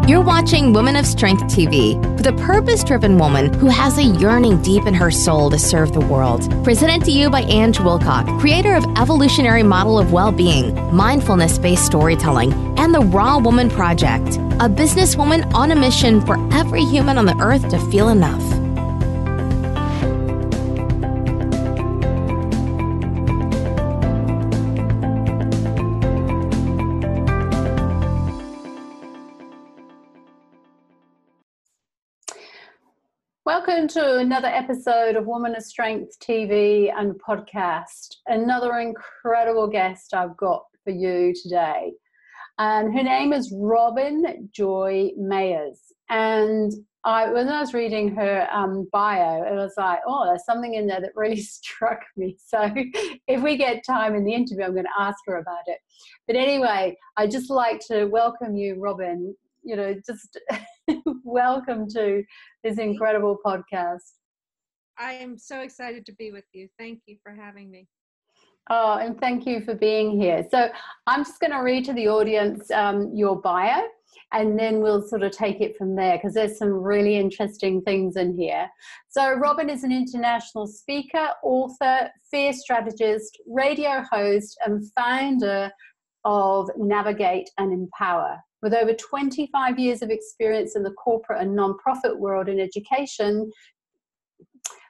You're watching Women of Strength TV with a purpose-driven woman who has a yearning deep in her soul to serve the world. Presented to you by Ange Wilcock, creator of Evolutionary Model of Well-Being, Mindfulness-Based Storytelling, and the Raw Woman Project, a businesswoman on a mission for every human on the earth to feel enough. Welcome to another episode of Woman of Strength TV and podcast. Another incredible guest I've got for you today. And her name is Robin Joy Meyers. And when I was reading her bio, it was like, oh, there's something in there that really struck me. So if we get time in the interview, I'm going to ask her about it. But anyway, I'd just like to welcome you, Robin. You know, just welcome to this incredible podcast. I am so excited to be with you. Thank you for having me. Oh, and thank you for being here. So I'm just going to read to the audience your bio, and then we'll sort of take it from there because there's some really interesting things in here. So Robin is an international speaker, author, fear strategist, radio host, and founder of Navigate and Empower. With over 25 years of experience in the corporate and non-profit world in education,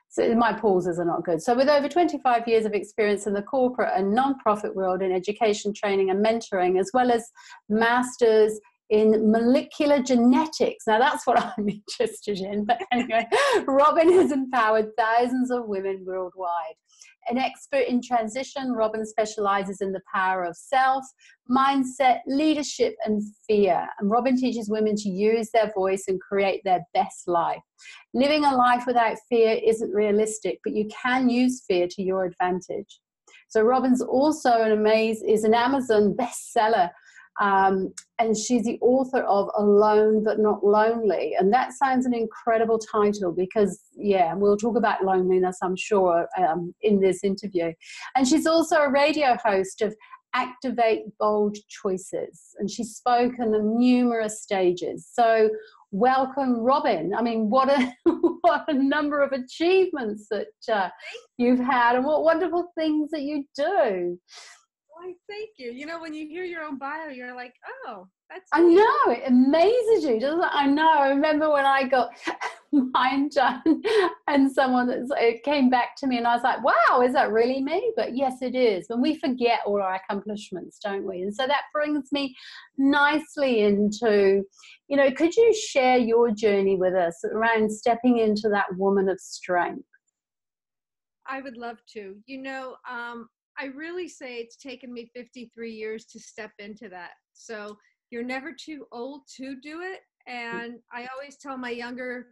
so my pauses are not good. So with over 25 years of experience in the corporate and non-profit world in education, training and mentoring, as well as masters in molecular genetics. Now that's what I'm interested in. But anyway, Robin has empowered thousands of women worldwide. An expert in transition, Robin specializes in the power of self, mindset, leadership, and fear. And Robin teaches women to use their voice and create their best life. Living a life without fear isn't realistic, but you can use fear to your advantage. So Robin's also is an Amazon bestseller. And she's the author of Alone But Not Lonely. And that sounds an incredible title because, yeah, we'll talk about loneliness, I'm sure, in this interview. And she's also a radio host of Activate Bold Choices. And she's spoken on numerous stages. So welcome, Robin. I mean, what a number of achievements that you've had and what wonderful things that you do. Why, thank you. You know, when you hear your own bio, you're like, oh, that's I know, it amazes you, doesn't it? I know. I remember when I got mine done and someone came back to me and I was like, wow, is that really me? But yes, it is. And we forget all our accomplishments, don't we? And so that brings me nicely into, you know, could you share your journey with us around stepping into that woman of strength? I would love to. You know, I really say it's taken me 53 years to step into that. So you're never too old to do it. And I always tell my younger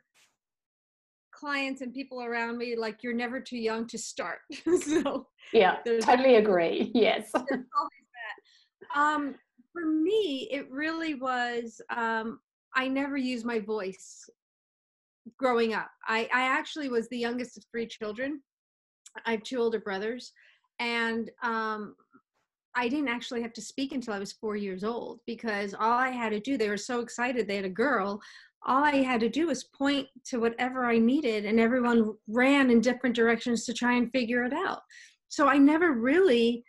clients and people around me, like, you're never too young to start. So yeah, totally agree. Yes. There's always that. For me, it really was, I never used my voice growing up. I actually was the youngest of 3 children. I have 2 older brothers. And I didn't actually have to speak until I was 4 years old because all I had to do, they were so excited they had a girl, all I had to do was point to whatever I needed and everyone ran in different directions to try and figure it out. So I never really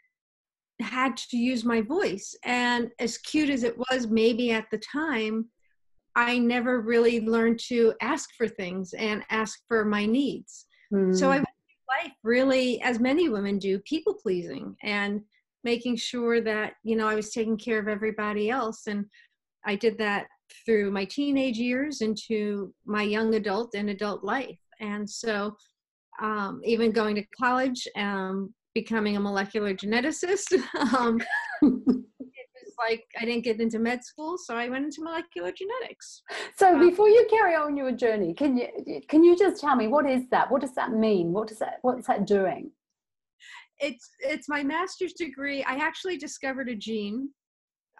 had to use my voice. And as cute as it was maybe at the time, I never really learned to ask for things and ask for my needs. So I life really, as many women do, people pleasing and making sure that, you know, I was taking care of everybody else. And I did that through my teenage years into my young adult and adult life. And so even going to college, becoming a molecular geneticist, it was like I didn't get into med school, so I went into molecular genetics. So before you carry on your journey, can you just tell me, what is that? What does that mean? What's that doing? It's my master's degree. I actually discovered a gene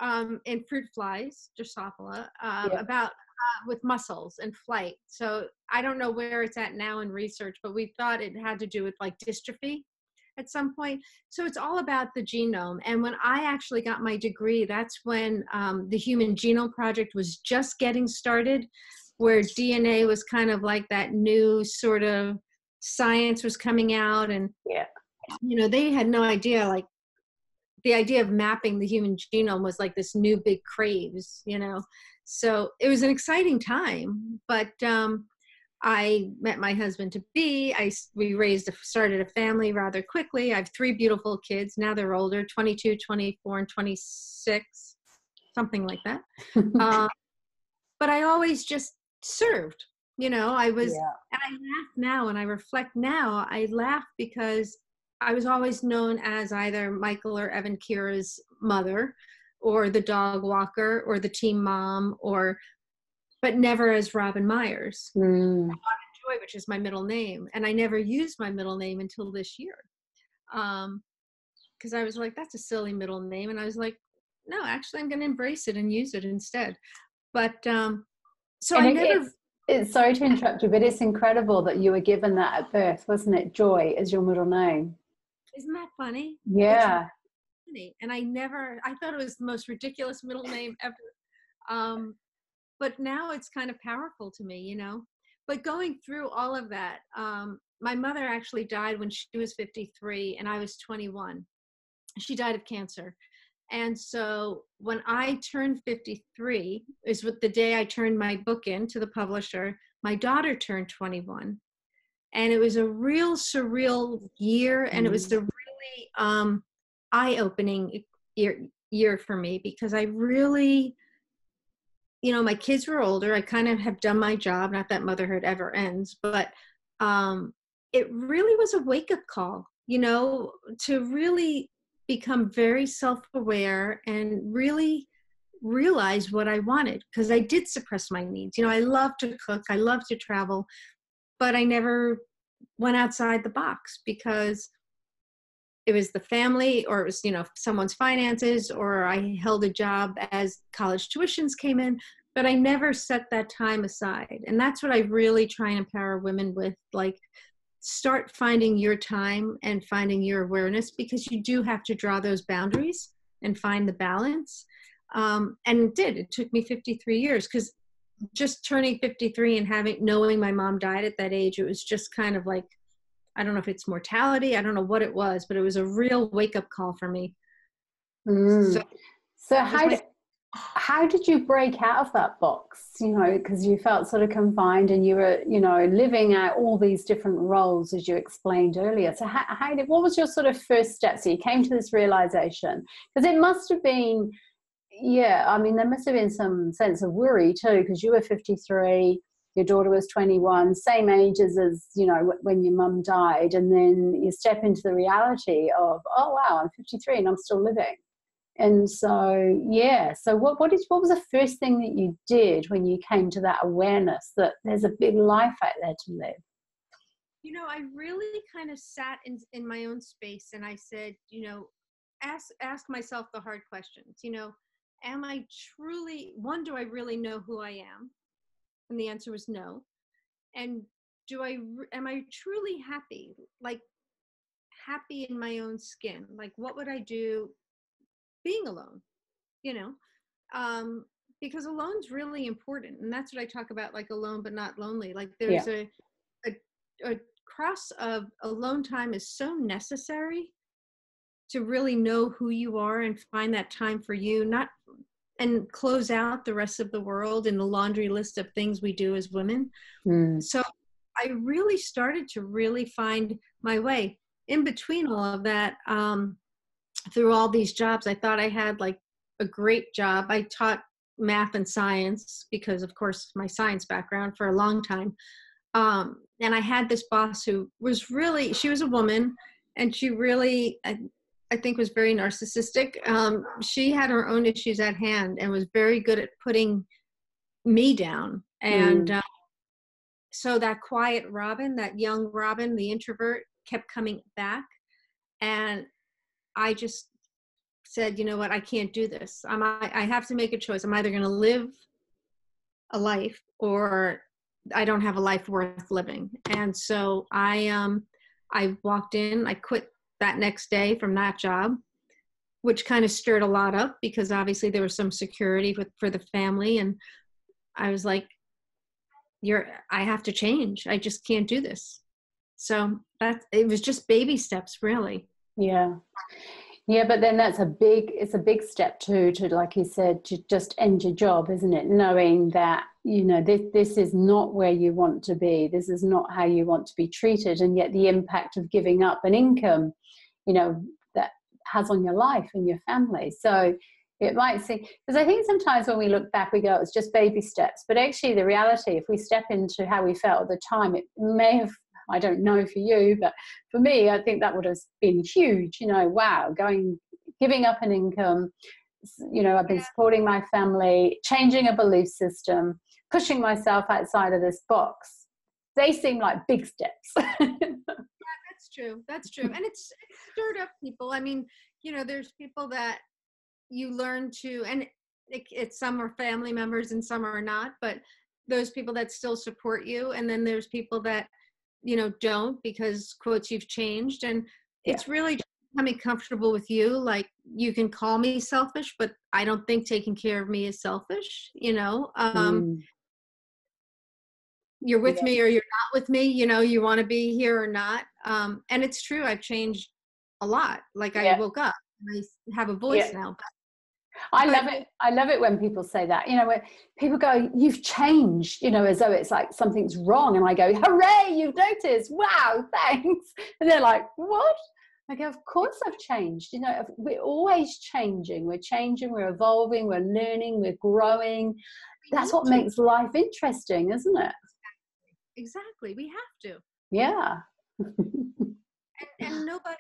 in fruit flies, Drosophila, about with muscles and flight. So I don't know where it's at now in research, but we thought it had to do with like dystrophy. at some point. So it's all about the genome. And when I actually got my degree, that's when the Human Genome Project was just getting started, where DNA was kind of like that new sort of science was coming out. And, you know, they had no idea, like the idea of mapping the human genome was like this new big craze, you know? So it was an exciting time, but I met my husband-to-be. We started a family rather quickly. I have 3 beautiful kids. Now they're older, 22, 24, and 26, something like that. But I always just served, you know, and I laugh now, and I reflect now, I laugh because I was always known as either Michael or Evan Kira's mother, or the dog walker, or the team mom, but never as Robin Meyers. Joy, which is my middle name. And I never used my middle name until this year. Because I was like, that's a silly middle name. And I was like, no, actually, I'm going to embrace it and use it instead. But so and I never. It's sorry to interrupt you, but it's incredible that you were given that at birth, wasn't it? Joy as your middle name. Isn't that funny? Yeah. Funny. And I thought it was the most ridiculous middle name ever. But now it's kind of powerful to me, you know. But going through all of that, my mother actually died when she was 53 and I was 21. She died of cancer. And so when I turned 53, is the day I turned my book in to the publisher, my daughter turned 21. And it was a real surreal year. And it was a really eye-opening year for me, because I really, you know, my kids were older. I kind of have done my job, not that motherhood ever ends, but it really was a wake-up call, you know, to really become very self-aware and really realize what I wanted, because I did suppress my needs. You know, I love to cook, I love to travel, but I never went outside the box because it was the family, or it was, you know, someone's finances, or I held a job as college tuitions came in, but I never set that time aside. And that's what I really try and empower women with, like, start finding your time and finding your awareness, because you do have to draw those boundaries and find the balance. And it took me 53 years, because just turning 53 and knowing my mom died at that age, it was just kind of like, I don't know if it's mortality, I don't know what it was, but it was a real wake-up call for me. So how did you break out of that box, you know, because you felt sort of confined and you were, you know, living out all these different roles, as you explained earlier. So what was your sort of first step? So you came to this realization, because it must have been, I mean, there must have been some sense of worry too, because you were 53, your daughter was 21, same ages as, you know, when your mum died. And then you step into the reality of, oh, wow, I'm 53 and I'm still living. And so, so what was the first thing that you did when you came to that awareness that there's a big life out there to live? You know, I really kind of sat in my own space, and I said, you know, ask myself the hard questions. You know, do I really know who I am? And the answer was no. And am I truly happy? Like, happy in my own skin? Like, what would I do being alone, you know, because alone's really important. And that's what I talk about, like alone, but not lonely. Like there's a cross of alone time is so necessary to really know who you are and find that time for you, and close out the rest of the world in the laundry list of things we do as women. So I really started to really find my way. In between all of that, through all these jobs, I thought I had like a great job. I taught math and science because, of course, my science background for a long time. And I had this boss who was she was a woman, and she really, I think, was very narcissistic. She had her own issues at hand and was very good at putting me down. And so that quiet Robin, that young Robin, the introvert, kept coming back. And I just said, you know what, I can't do this. I have to make a choice. I'm either going to live a life or I don't have a life worth living. And so I walked in, I quit that next day from that job, which kind of stirred a lot up because obviously there was some security for the family. And I was like, I have to change. I just can't do this. So it was just baby steps, really. Yeah. Yeah, but then it's a big step too, to, like you said, to just end your job, isn't it? Knowing that, you know, this is not where you want to be. This is not how you want to be treated. And yet the impact of giving up an income, you know, that has on your life and your family. So it might seem, because I think sometimes when we look back, we go, it's just baby steps. But actually the reality, if we step into how we felt at the time, it may have, I don't know for you, but for me, I think that would have been huge. You know, wow, giving up an income, you know, I've been supporting my family, changing a belief system, pushing myself outside of this box. They seem like big steps. Yeah, that's true. That's true. And it's stirred up people. I mean, you know, there's people that you learn to, and it's some are family members and some are not, but those people that still support you. And then there's people that, you know, don't, because quotes, you've changed. And it's really just becoming comfortable with you. Like, you can call me selfish, but I don't think taking care of me is selfish. You know, you're with me or you're not with me, you know, you want to be here or not. And it's true. I've changed a lot. Like I woke up and I have a voice now. I love it. I love it when people say that, you know, when people go, you've changed, you know, as though it's like something's wrong. And I go, hooray, you've noticed. Wow, thanks. And they're like, what? I go, of course I've changed. You know, we're always changing. We're changing, we're evolving, we're learning, we're growing. That's what makes life interesting, isn't it? Exactly. We have to. Yeah. and nobody,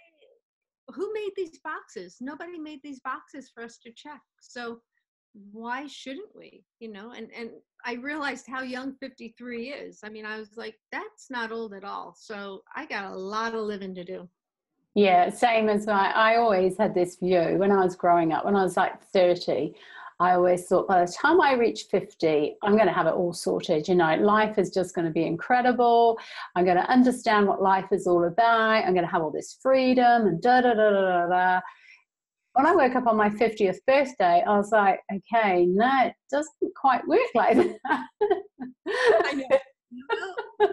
who made these boxes? Nobody made these boxes for us to check. So why shouldn't we? You know, and I realized how young 53 is. I mean, I was like, that's not old at all. So I got a lot of living to do. Yeah, same as I always had this view when I was growing up. When I was like 30, I always thought by the time I reach 50, I'm going to have it all sorted. You know, life is just going to be incredible. I'm going to understand what life is all about. I'm going to have all this freedom and da-da-da-da-da-da. When I woke up on my 50th birthday, I was like, okay, no, it doesn't quite work like that. I know.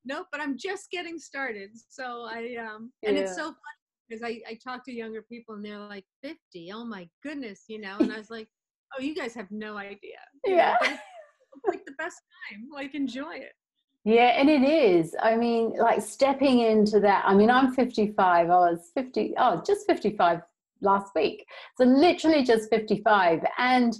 No, but I'm just getting started. So and it's so funny because I talk to younger people and they're like 50. Oh my goodness, you know, and I was like, oh, you guys have no idea. Yeah. It's like the best time, like enjoy it. Yeah, and it is. I mean, like stepping into that. I mean, I'm 55. I was just 55 last week. So literally just 55. And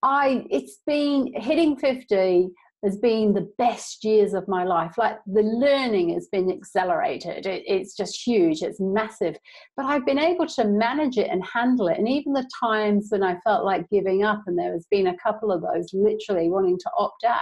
it's been hitting 50 has been the best years of my life. Like the learning has been accelerated. It's just huge. It's massive. But I've been able to manage it and handle it. And even the times when I felt like giving up, and there has been a couple of those literally wanting to opt out.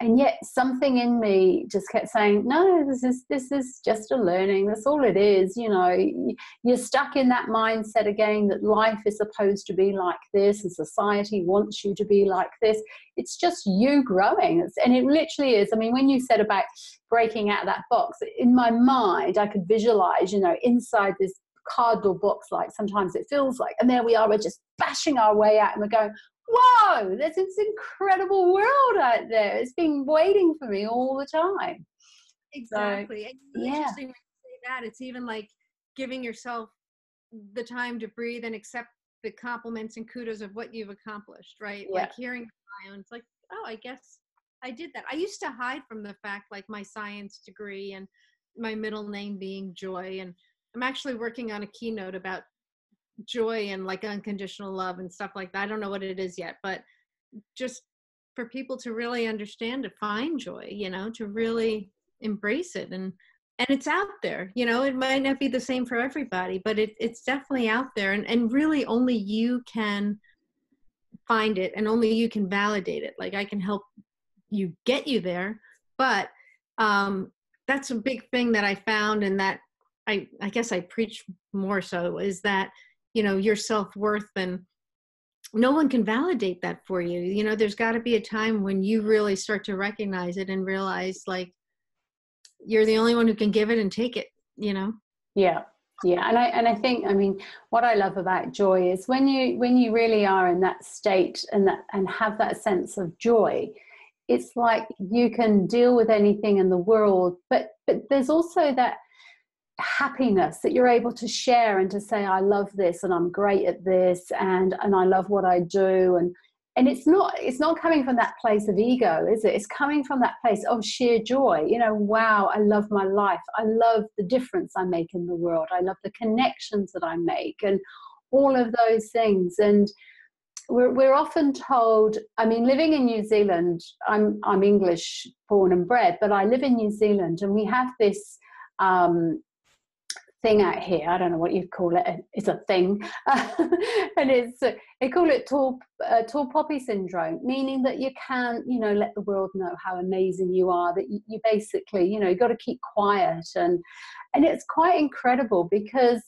And yet something in me just kept saying, no, this is just a learning. That's all it is. You know, you're stuck in that mindset again that life is supposed to be like this and society wants you to be like this. It's just you growing. And it literally is. I mean, when you said about breaking out of that box, in my mind, I could visualize, you know, inside this cardboard box, like sometimes it feels like, and there we are, we're just bashing our way out and we're going, whoa, there's this incredible world out there. It's been waiting for me all the time. Exactly. So, and it's interesting when you say that. It's even like giving yourself the time to breathe and accept the compliments and kudos of what you've accomplished, right? Yeah. Like hearing my own, it's like, oh, I guess I did that. I used to hide from the fact, like my science degree and my middle name being Joy. And I'm actually working on a keynote about joy and like unconditional love and stuff like that. I don't know what it is yet, but just for people to really understand, to find joy, you know, to really embrace it. And it's out there, you know, it might not be the same for everybody, but it's definitely out there. And really only you can find it and only you can validate it. Like I can help you get you there, but that's a big thing that I found, and that I guess I preach more so, is that, you know, your self-worth, and no one can validate that for you. You know, there's got to be a time when you really start to recognize it and realize like you're the only one who can give it and take it, you know? Yeah. Yeah, and I think, I mean, what I love about joy is when you really are in that state and have that sense of joy, it's like you can deal with anything in the world, but there's also that happiness that you're able to share and to say, I love this and I'm great at this and I love what I do, and it's not coming from that place of ego, is it? It's coming from that place of sheer joy. You know, wow, I love my life. I love the difference I make in the world. I love the connections that I make and all of those things. And we're often told, I mean, living in New Zealand, I'm English born and bred, but I live in New Zealand and we have this thing out here. I don't know what you'd call it. It's a thing. And they call it tall poppy syndrome, meaning that you can't, you know, let the world know how amazing you are, that you basically, you know, you've got to keep quiet. And it's quite incredible because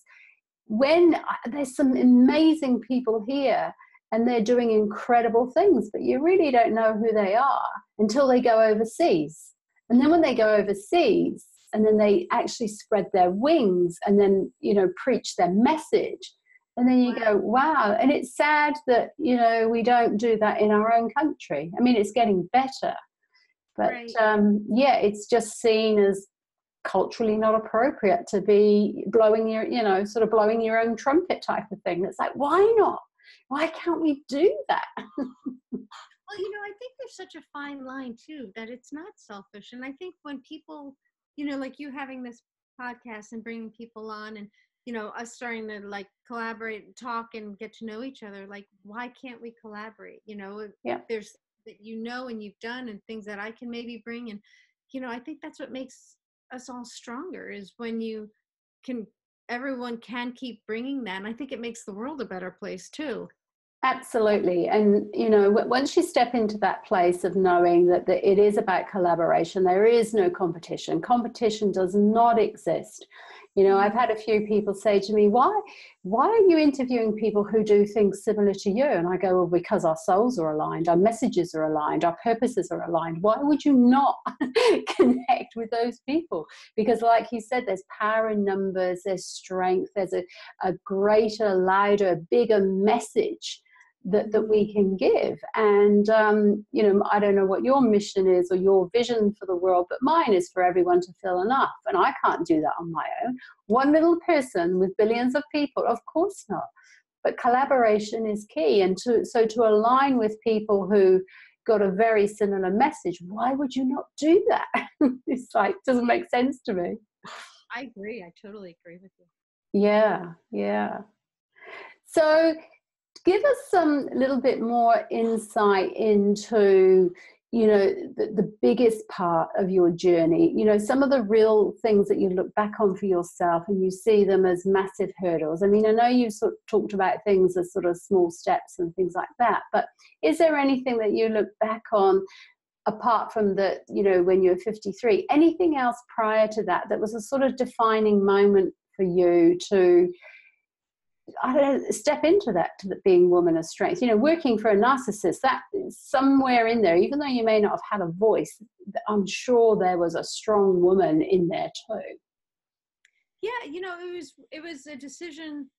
when there's some amazing people here and they're doing incredible things, but you really don't know who they are until they go overseas. And then when they go overseas, and then they actually spread their wings and then, you know, preach their message. And then you go, wow. And it's sad that, you know, we don't do that in our own country. I mean, it's getting better. But, Right. yeah, it's just seen as culturally not appropriate to be blowing your, you know, sort of blowing your own trumpet type of thing. It's like, why not? Why can't we do that? Well, you know, I think there's such a fine line, too, that it's not selfish. And I think when people, you know, like you having this podcast and bringing people on and, you know, us starting to like collaborate and talk and get to know each other, like, why can't we collaborate? You know, Yeah. there's that, you know, and you've done and things that I can maybe bring. And, you know, I think that's what makes us all stronger is when everyone can keep bringing that. And I think it makes the world a better place, too. Absolutely. And, you know, once you step into that place of knowing that it is about collaboration, there is no competition. Competition does not exist. You know, I've had a few people say to me, why are you interviewing people who do things similar to you? And I go, well, because our souls are aligned, our messages are aligned, our purposes are aligned. Why would you not connect with those people? Because like you said, there's power in numbers, there's strength, there's a greater, louder, bigger message that we can give. And you know, I don't know what your mission is or your vision for the world, but mine is for everyone to feel enough, and I can't do that on my own. One little person with billions of people, of course not. But collaboration is key, and to align with people who got a very similar message, why would you not do that? It's like, doesn't make sense to me. I agree. I totally agree with you. Yeah. So give us some little bit more insight into, you know, the biggest part of your journey, you know, some of the real things that you look back on for yourself and you see them as massive hurdles. I mean, I know you sort of talked about things as sort of small steps and things like that, but is there anything that you look back on apart from the, you know, when you were 53, anything else prior to that was a sort of defining moment for you to, I don't know, step into that, to being woman of strength? You know, working for a narcissist, that somewhere in there, even though you may not have had a voice, I'm sure there was a strong woman in there too. Yeah, you know, it was a decision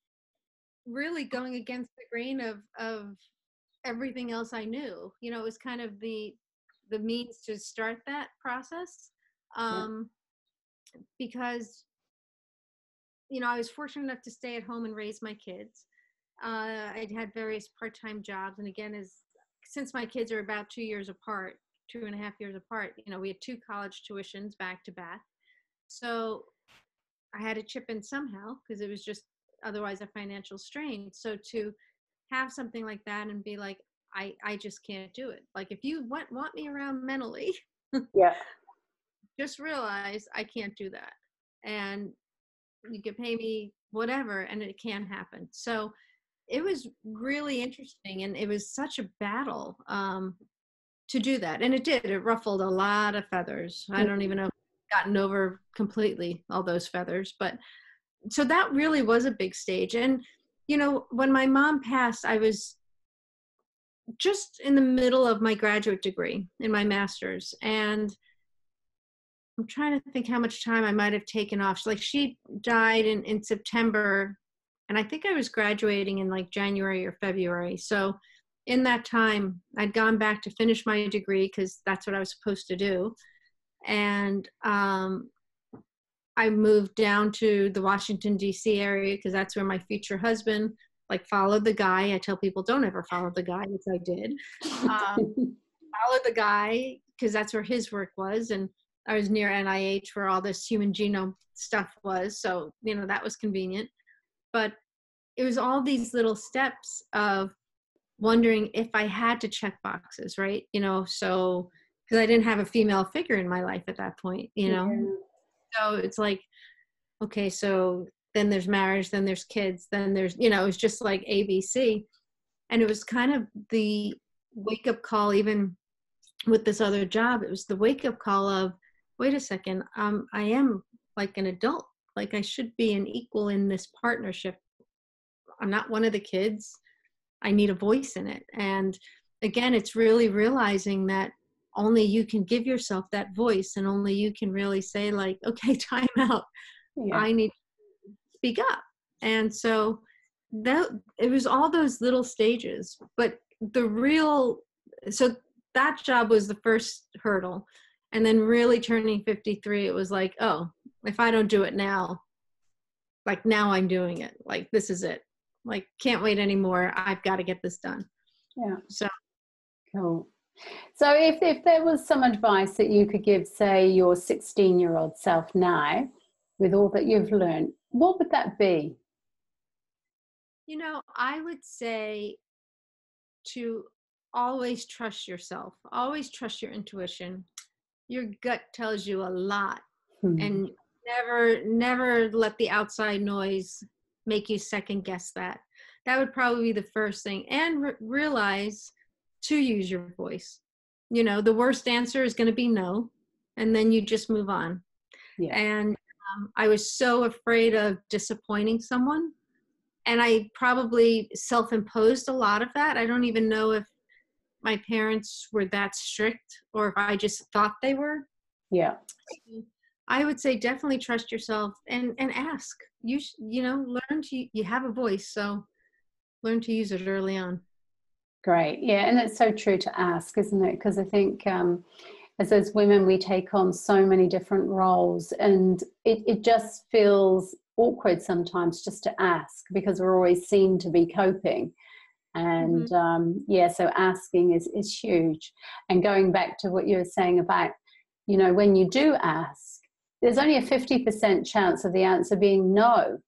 really going against the grain of everything else I knew. You know, it was kind of the means to start that process. Because, you know, I was fortunate enough to stay at home and raise my kids. I'd had various part-time jobs. And again, since my kids are about 2 years apart, 2.5 years apart, you know, we had 2 college tuitions back to back. So I had to chip in somehow because it was just otherwise a financial strain. So to have something like that and be like, I just can't do it. Like, if you want me around mentally, yeah, just realize I can't do that. And you can pay me whatever, and it can happen. So it was really interesting, and it was such a battle to do that. And it did. It ruffled a lot of feathers. I don't even know if I've gotten over completely all those feathers. But so that really was a big stage. And, you know, when my mom passed, I was just in the middle of my graduate degree in my master's. And I'm trying to think how much time I might have taken off. Like she died in September, and I think I was graduating in like January or February. So in that time, I'd gone back to finish my degree because that's what I was supposed to do. And I moved down to the Washington, D.C. area because that's where my future husband, like, followed the guy. I tell people, don't ever follow the guy, which I did. Followed the guy because that's where his work was. And I was near NIH where all this human genome stuff was. So, you know, that was convenient. But it was all these little steps of wondering if I had to check boxes, right? You know, so, because I didn't have a female figure in my life at that point, you know? Yeah. So it's like, okay, so then there's marriage, then there's kids, then there's, you know, it's just like ABC. And it was kind of the wake up call, even with this other job, it was the wake up call of, wait a second, I am like an adult, like I should be an equal in this partnership. I'm not one of the kids. I need a voice in it. And again, it's really realizing that only you can give yourself that voice, and only you can really say, like, okay, time out. Yeah. I need to speak up. And so that it was all those little stages, but so that job was the first hurdle. And then really turning 53, it was like, oh, if I don't do it now, like now I'm doing it. Like, this is it. Like, can't wait anymore. I've got to get this done. Yeah. So Cool. So if there was some advice that you could give, say, your 16-year-old self now, with all that you've learned, what would that be? You know, I would say to always trust yourself, always trust your intuition. Your gut tells you a lot, and never let the outside noise make you second guess that. That would probably be the first thing. And realize to use your voice. You know, the worst answer is going to be no, and then you just move on. Yeah. And I was so afraid of disappointing someone, and I probably self-imposed a lot of that. I don't even know if my parents were that strict or if I just thought they were. Yeah. I would say definitely trust yourself and ask. You know, learn to, you have a voice, so learn to use it early on. Great. Yeah. And it's so true to ask, isn't it? Because I think as women, we take on so many different roles, and it just feels awkward sometimes just to ask, because we're always seen to be coping. And so asking is huge. And going back to what you were saying about, you know, when you do ask, there's only a 50% chance of the answer being no.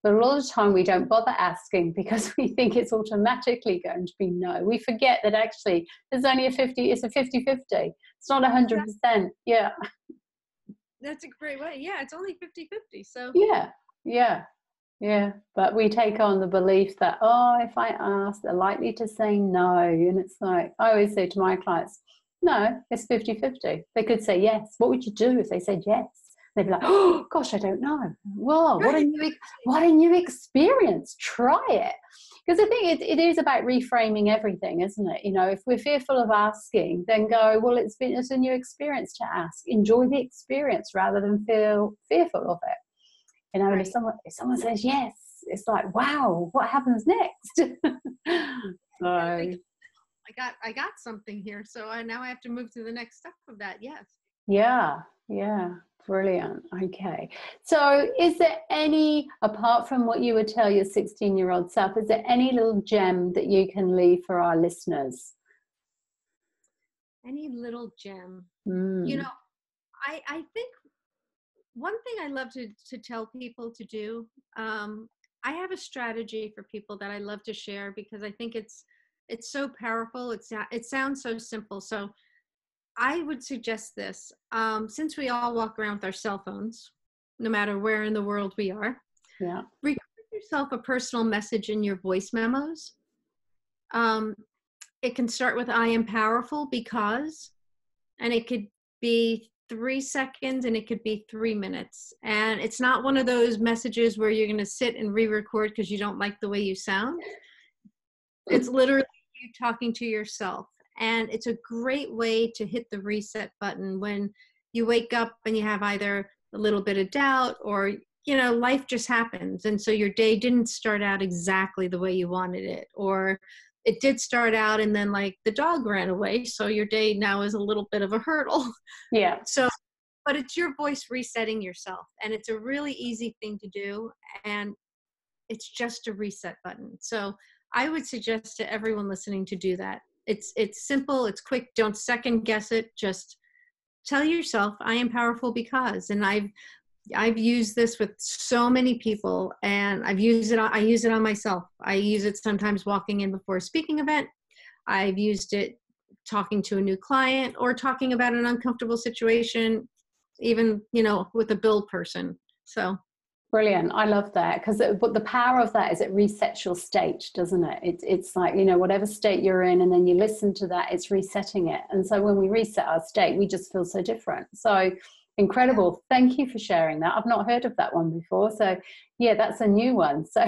But a lot of the time we don't bother asking because we think it's automatically going to be no. We forget that actually there's only it's a 50-50. It's not 100%. Yeah. That's a great way. Yeah, it's only 50-50. So yeah. But we take on the belief that, oh, if I ask, they're likely to say no. And it's like, I always say to my clients, no, it's 50-50. They could say yes. What would you do if they said yes? They'd be like, oh, gosh, I don't know. Well, what a new experience. Try it. Because I think it is about reframing everything, isn't it? You know, if we're fearful of asking, then go, well, it's a new experience to ask. Enjoy the experience rather than feel fearful of it. You know, right. And if someone says yes, it's like, wow, what happens next? So I got something here. So now I have to move to the next step of that. Yes. Yeah. Brilliant. Okay. So is there any, apart from what you would tell your 16-year-old self, is there any little gem that you can leave for our listeners? Any little gem? You know, I think one thing I love to tell people to do, I have a strategy for people that I love to share because I think it's so powerful. It sounds so simple. So I would suggest this, since we all walk around with our cell phones, no matter where in the world we are, record yourself a personal message in your voice memos. It can start with I am powerful because, and it could be 3 seconds and it could be 3 minutes. And it's not one of those messages where you're going to sit and re-record because you don't like the way you sound. It's literally you talking to yourself. And it's a great way to hit the reset button when you wake up and you have either a little bit of doubt or, life just happens. And so your day didn't start out exactly the way you wanted it, or it did start out and then like the dog ran away. So your day now is a little bit of a hurdle. Yeah. So, but it's your voice resetting yourself, and it's a really easy thing to do. And it's just a reset button. So I would suggest to everyone listening to do that. It's simple, it's quick. Don't second guess it. Just tell yourself, I am powerful because, and I've used this with so many people, and I use it on myself. I use it sometimes walking in before a speaking event. I've used it talking to a new client or talking about an uncomfortable situation, even, with a bill person. So. Brilliant. I love that, because the power of that is it resets your state, doesn't it? It's like, whatever state you're in, and then you listen to that, it's resetting it. And so when we reset our state, we just feel so different. So incredible. Thank you for sharing that. I've not heard of that one before. So yeah, that's a new one. So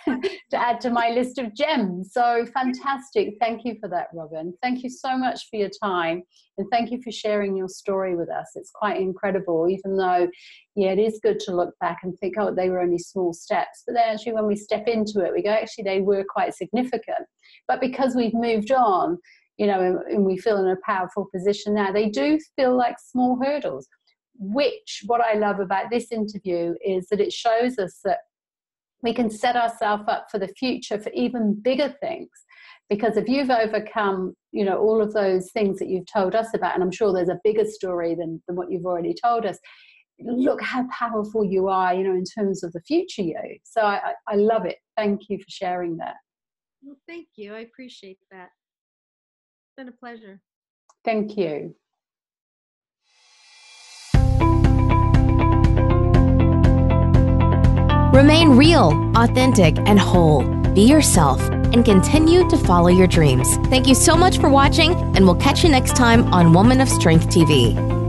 to add to my list of gems. So fantastic. Thank you for that, Robin. Thank you so much for your time. And thank you for sharing your story with us. It's quite incredible, even though, it is good to look back and think, oh, they were only small steps. But then actually when we step into it, we go, actually, they were quite significant. But because we've moved on, and we feel in a powerful position now, they do feel like small hurdles. Which, what I love about this interview is that it shows us that we can set ourselves up for the future for even bigger things. Because if you've overcome, all of those things that you've told us about, and I'm sure there's a bigger story than what you've already told us, look how powerful you are, in terms of the future you. So I love it. Thank you for sharing that. Well, thank you. I appreciate that. It's been a pleasure. Thank you. Remain real, authentic, and whole. Be yourself and continue to follow your dreams. Thank you so much for watching, and we'll catch you next time on Woman of Strength TV.